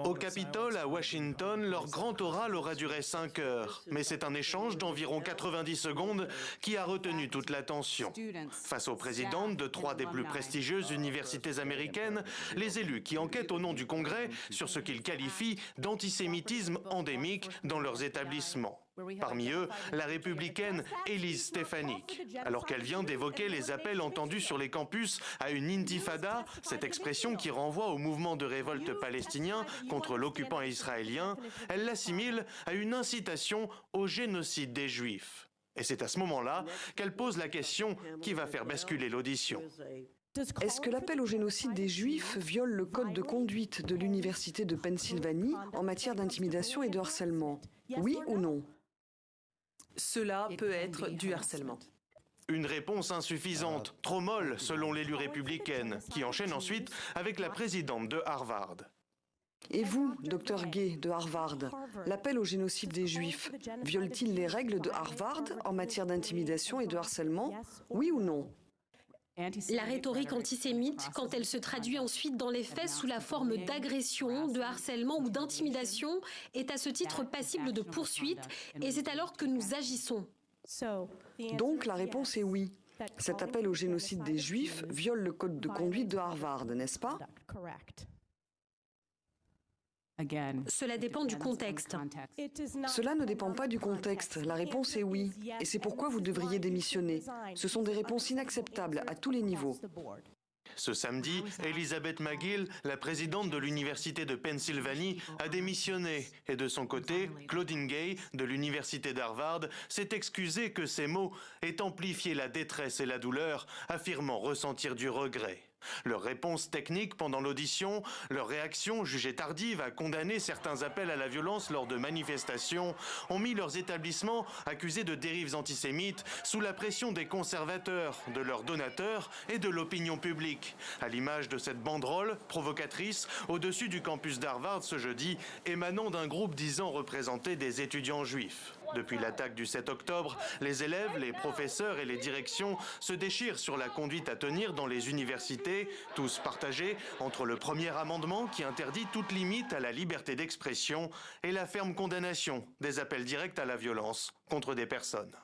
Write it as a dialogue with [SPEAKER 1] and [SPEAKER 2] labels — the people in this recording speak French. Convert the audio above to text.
[SPEAKER 1] Au Capitole, à Washington, leur grand oral aura duré 5 heures. Mais c'est un échange d'environ 90 secondes qui a retenu toute l'attention. Face aux présidentes de 3 des plus prestigieuses universités américaines, les élus qui enquêtent au nom du Congrès sur ce qu'ils qualifient d'antisémitisme endémique dans leurs établissements. Parmi eux, la républicaine Elise Stefanik, alors qu'elle vient d'évoquer les appels entendus sur les campus à une intifada, cette expression qui renvoie au mouvement de révolte palestinien contre l'occupant israélien, elle l'assimile à une incitation au génocide des Juifs. Et c'est à ce moment-là qu'elle pose la question qui va faire basculer l'audition.
[SPEAKER 2] Est-ce que l'appel au génocide des Juifs viole le code de conduite de l'Université de Pennsylvanie en matière d'intimidation et de harcèlement? Oui ou non?
[SPEAKER 3] Cela peut être du harcèlement.
[SPEAKER 1] Une réponse insuffisante, trop molle selon l'élu républicaine, qui enchaîne ensuite avec la présidente de Harvard.
[SPEAKER 2] Et vous, docteur Gay de Harvard, l'appel au génocide des Juifs viole-t-il les règles de Harvard en matière d'intimidation et de harcèlement? Oui ou non?
[SPEAKER 4] La rhétorique antisémite, quand elle se traduit ensuite dans les faits sous la forme d'agression, de harcèlement ou d'intimidation, est à ce titre passible de poursuite et c'est alors que nous agissons.
[SPEAKER 2] Donc la réponse est oui. Cet appel au génocide des Juifs viole le code de conduite de Harvard, n'est-ce pas?
[SPEAKER 4] Cela dépend du contexte.
[SPEAKER 2] Cela ne dépend pas du contexte. La réponse est oui. Et c'est pourquoi vous devriez démissionner. Ce sont des réponses inacceptables à tous les niveaux.
[SPEAKER 1] Ce samedi, Elizabeth McGill, la présidente de l'Université de Pennsylvanie, a démissionné. Et de son côté, Claudine Gay, de l'Université d'Harvard, s'est excusée que ces mots aient amplifié la détresse et la douleur, affirmant ressentir du regret. Leur réponse technique pendant l'audition, leur réaction jugée tardive à condamner certains appels à la violence lors de manifestations, ont mis leurs établissements accusés de dérives antisémites sous la pression des conservateurs, de leurs donateurs et de l'opinion publique. À l'image de cette banderole provocatrice au-dessus du campus d'Harvard ce jeudi, émanant d'un groupe disant représenter des étudiants juifs. Depuis l'attaque du 7 octobre, les élèves, les professeurs et les directions se déchirent sur la conduite à tenir dans les universités, tous partagés entre le premier amendement qui interdit toute limite à la liberté d'expression et la ferme condamnation des appels directs à la violence contre des personnes.